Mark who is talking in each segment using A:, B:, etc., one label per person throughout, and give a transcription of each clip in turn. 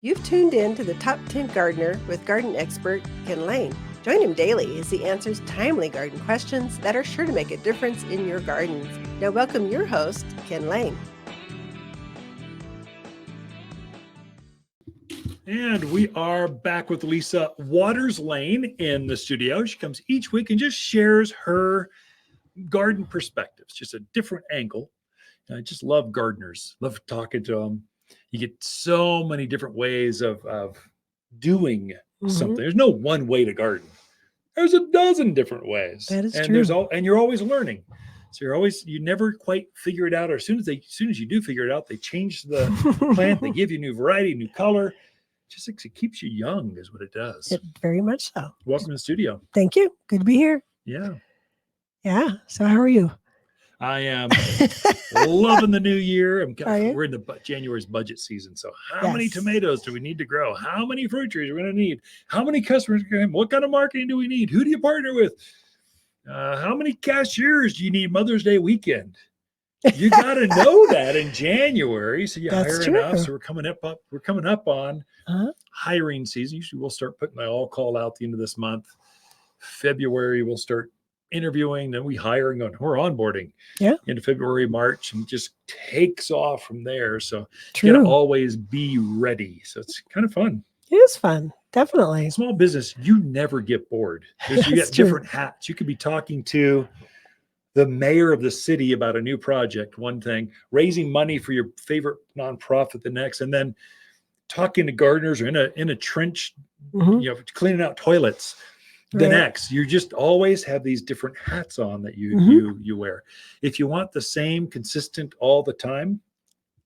A: You've tuned in to the Top 10 Gardener with garden expert Ken Lane. Join him daily as he answers timely garden questions that are sure to make a difference in your gardens. Now welcome your host, Ken Lane.
B: And we are back with Lisa Waters-Lane in the studio. She comes each week and just shares her garden perspectives, just a different angle. And I just love gardeners, love talking to them. You get so many different ways of doing something. There's no one way to garden. There's a dozen different ways.
A: That is true.
B: And you're always learning. So you never quite figure it out. Or as soon as you do figure it out, they change the plant. They give you new variety, new color. It keeps you young is what it does.
A: Very much so.
B: Welcome to the studio.
A: Thank you. Good to be here.
B: Yeah.
A: So how are you?
B: I am loving the new year.
A: We're
B: in the January's budget season. So how many tomatoes do we need to grow? How many fruit trees are we going to need? How many customers? What kind of marketing do we need? Who do you partner with? How many cashiers do you need Mother's Day weekend? You got to know that in January. So you hire enough. So we're coming up on hiring season. Usually we'll start putting my all call out the end of this month. February we'll start interviewing, then we hire and we're onboarding into February, March, and just takes off from there. So you gotta always be ready. So it's kind of fun.
A: It is fun. Definitely.
B: Small business, you never get bored. You got different hats. You could be talking to the mayor of the city about a new project, one thing, raising money for your favorite nonprofit the next, and then talking to gardeners or in a trench, cleaning out toilets. The next, you just always have these different hats on that you wear. If you want the same consistent all the time,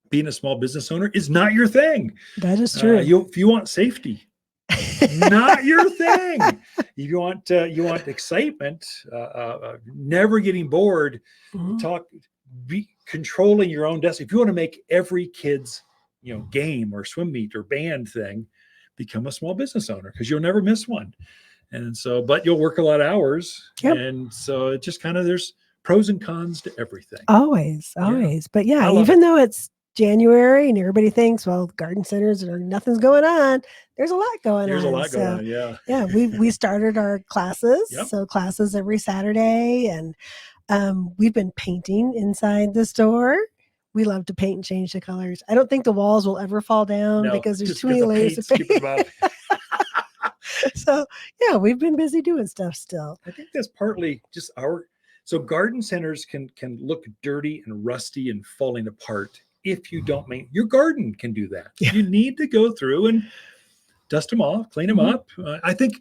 B: being a small business owner is not your thing.
A: That is true.
B: If you want safety, not your thing. If you want excitement, never getting bored, be controlling your own destiny. If you want to make every kid's game or swim meet or band thing, become a small business owner because you'll never miss one. And so, but you'll work a lot of hours. And so it just there's pros and cons to everything.
A: Always. But even though it's January and everybody thinks, well, garden centers nothing's going on. There's a lot going on.
B: There's a lot going on.
A: Yeah. We started our classes. So classes every Saturday, and we've been painting inside the store. We love to paint and change the colors. I don't think the walls will ever fall down because there's too many layers of paint. So we've been busy doing stuff still.
B: I think that's partly just so garden centers can look dirty and rusty and falling apart if you don't your garden can do that. You need to go through and dust them off, clean them up. I think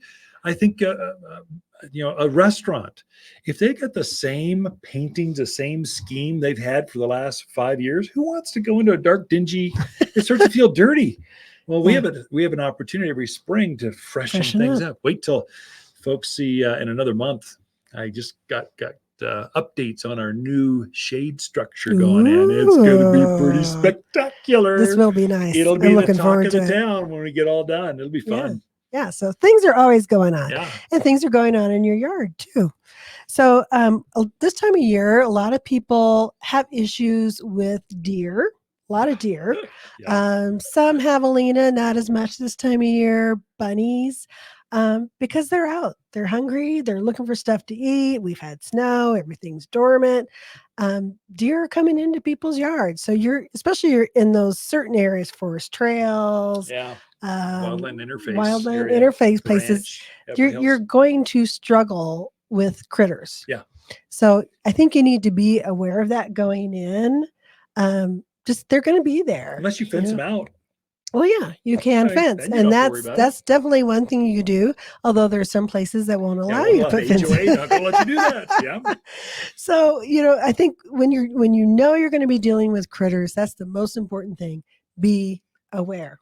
B: a restaurant, if they got the same paintings, the same scheme they've had for the last 5 years, who wants to go into a dark, dingy? It starts to feel dirty. Well, we have an opportunity every spring to freshen things up. Wait till folks see in another month. I just got updates on our new shade structure going in. It's going to be pretty spectacular.
A: This will be nice.
B: It'll be the talk of the town when we get all done. It'll be fun.
A: Yeah. So things are always going on, and things are going on in your yard too. So this time of year, a lot of people have issues with deer. A lot of deer. Some javelina, not as much this time of year. Bunnies, because they're out. They're hungry. They're looking for stuff to eat. We've had snow. Everything's dormant. Deer are coming into people's yards. So you're in those certain areas, forest trails,
B: wildland
A: interface places. You're going to struggle with critters. So I think you need to be aware of that going in. They're going to be there
B: unless you fence them out.
A: Well, you can fence, and that's definitely one thing you do. Although there's some places that won't allow you to put fences.
B: Not going to let you do that.
A: So I think when you're going to be dealing with critters, that's the most important thing. Be aware.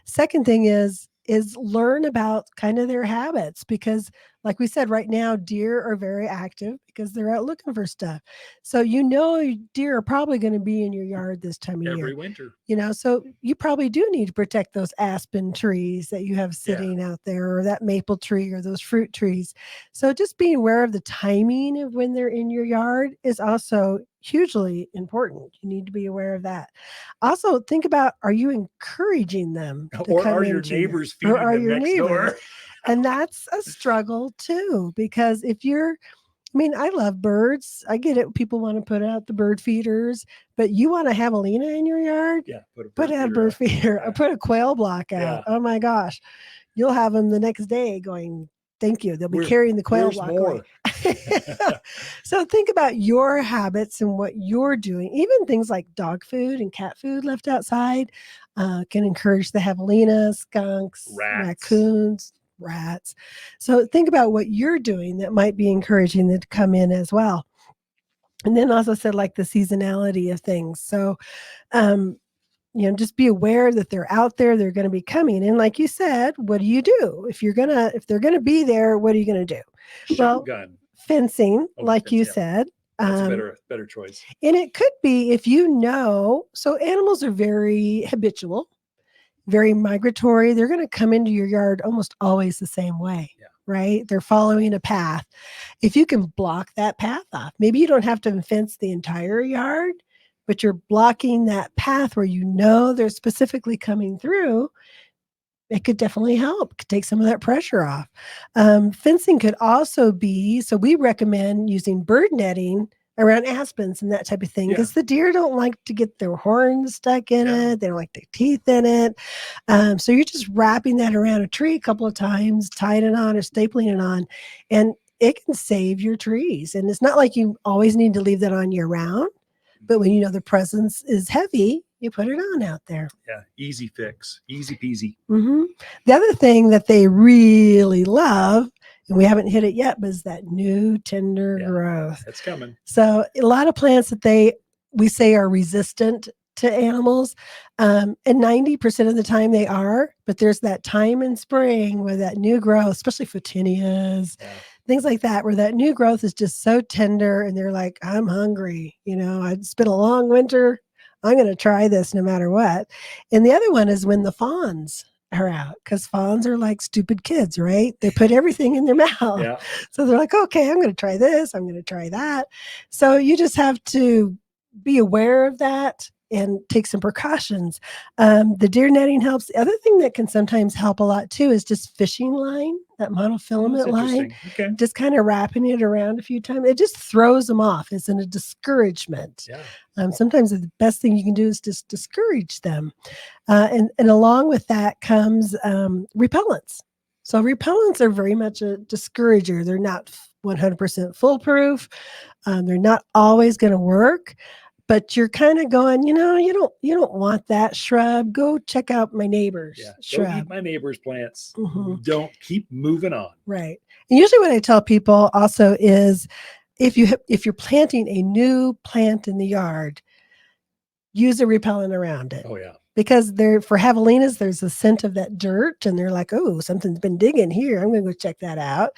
A: Second thing is learn about kind of their habits, because Like we said, right now, deer are very active because they're out looking for stuff. So deer are probably going to be in your yard this time of
B: every
A: year.
B: winter.
A: So you probably do need to protect those aspen trees that you have sitting out there, or that maple tree, or those fruit trees. So just being aware of the timing of when they're in your yard is also hugely important. You need to be aware of that. Also, think about, are you encouraging them to
B: or
A: come
B: are your
A: into
B: neighbors
A: or
B: feeding
A: are
B: them
A: your
B: next
A: neighbors?
B: door?
A: And that's a struggle too, because I love birds. I get it. People want to put out the bird feeders, but you want a javelina in your yard?
B: Yeah,
A: Put out a bird feeder.
B: Yeah.
A: Or put a quail block out.
B: Yeah.
A: Oh my gosh. You'll have them the next day going, thank you. They'll be carrying the quail block away. So think about your habits and what you're doing. Even things like dog food and cat food left outside can encourage the javelina, skunks, raccoons, rats. So think about what you're doing that might be encouraging them to come in as well. And then also said like the seasonality of things. So just be aware that they're out there, they're going to be coming. And like you said, what do you do? If they're going to be there, what are you going to do?
B: Shotgun.
A: Fencing, you said.
B: That's a better choice.
A: And it could be so animals are very habitual, very migratory. They're going to come into your yard almost always the same way, right? They're following a path. If you can block that path off, maybe you don't have to fence the entire yard, but you're blocking that path where they're specifically coming through. It could definitely help, could take some of that pressure off. Fencing could also be, so we recommend using bird netting around aspens and that type of thing, because the deer don't like to get their horns stuck in it. They don't like their teeth in it. So you're just wrapping that around a tree a couple of times, tying it on or stapling it on, and it can save your trees. And it's not like you always need to leave that on year round, but when the presence is heavy, you put it on out there.
B: Yeah, easy fix, easy peasy.
A: Mm-hmm. The other thing that they really love, and we haven't hit it yet, but is that new tender growth.
B: It's coming.
A: So a lot of plants that we say are resistant to animals, and 90% of the time they are, but there's that time in spring where that new growth, especially photinias, things like that, where that new growth is just so tender and they're like, I'm hungry. I'd spent a long winter. I'm going to try this no matter what. And the other one is when the fawns are out, because fawns are like stupid kids, right? They put everything in their mouth.
B: Yeah.
A: So they're like, okay, I'm going to try this. I'm going to try that. So you just have to be aware of that and take some precautions. The deer netting helps. The other thing that can sometimes help a lot too is just fishing line, that monofilament line.
B: Okay.
A: Just kind of wrapping it around a few times. It just throws them off. It's a discouragement.
B: Yeah.
A: Sometimes the best thing you can do is just discourage them. And along with that comes repellents. So repellents are very much a discourager. They're not 100% foolproof. They're not always going to work. But you're kind of going, you don't want that shrub. Go check out my neighbor's shrub.
B: Don't eat my neighbor's plants. Mm-hmm. Don't, keep moving on.
A: Right. And usually what I tell people also is if you're planting a new plant in the yard, use a repellent around it.
B: Oh, yeah.
A: Because for javelinas, there's a scent of that dirt, and they're like, oh, something's been digging here. I'm going to go check that out.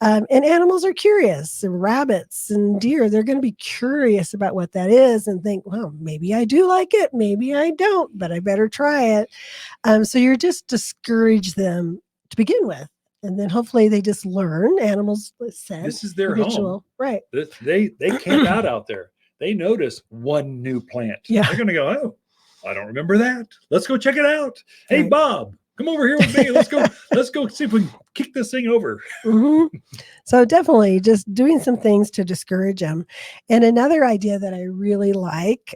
A: And animals are curious. Rabbits and deer, they're going to be curious about what that is and think, well, maybe I do like it. Maybe I don't, but I better try it. So you're just discourage them to begin with. And then hopefully they just learn. Animals, said,
B: this is their home.
A: Right.
B: They camp out there. They notice one new plant.
A: Yeah.
B: They're going to go, oh, I don't remember that. Let's go check it out. Hey, right. Bob, come over here with me. Let's go see if we can kick this thing over.
A: Mm-hmm. So definitely just doing some things to discourage them. And another idea that I really like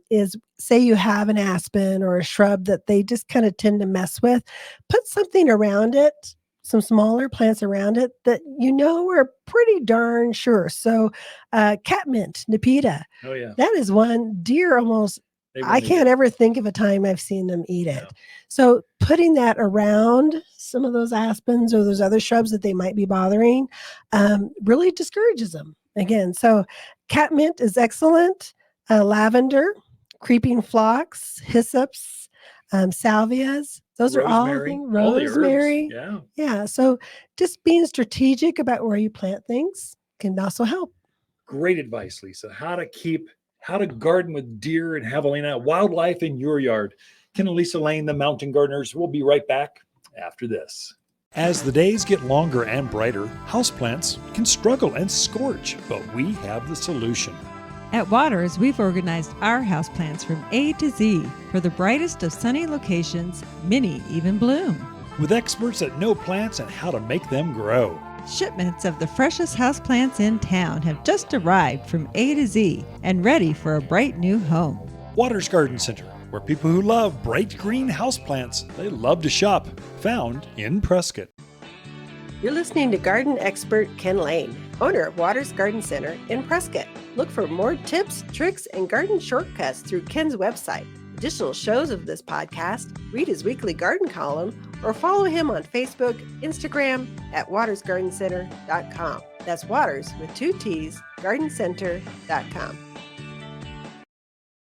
A: is, say you have an aspen or a shrub that they just kind of tend to mess with, put something around it, some smaller plants around it that are pretty darn sure. So catmint, Nepeta.
B: Oh, yeah.
A: That is one deer almost, I can't ever think of a time I've seen them eat it. No. So putting that around some of those aspens or those other shrubs that they might be bothering really discourages them. Again, so catmint is excellent. Lavender, creeping phlox, hyssops, salvias. Those are all
B: Rosemary,
A: things.
B: all the herbs.
A: Rosemary.
B: Yeah.
A: Yeah. So just being strategic about where you plant things can also help.
B: Great advice, Lisa. How to garden with deer and javelina, wildlife in your yard. Ken and Lisa Lane, the Mountain Gardeners. We'll be right back after this. As the days get longer and brighter, houseplants can struggle and scorch, but we have the solution.
C: At Waters, we've organized our houseplants from A to Z for the brightest of sunny locations, many even bloom.
B: With experts that know plants and how to make them grow.
C: Shipments of the freshest houseplants in town have just arrived from A to Z and ready for a bright new home.
B: Waters Garden Center, where people who love bright green houseplants, they love to shop. Found in Prescott.
A: You're listening to garden expert Ken Lane, owner of Waters Garden Center in Prescott. Look for more tips, tricks, and garden shortcuts through Ken's website. Additional shows of this podcast, read his weekly garden column, or follow him on Facebook, Instagram at watersgardencenter.com. That's Waters with 2 T's, gardencenter.com.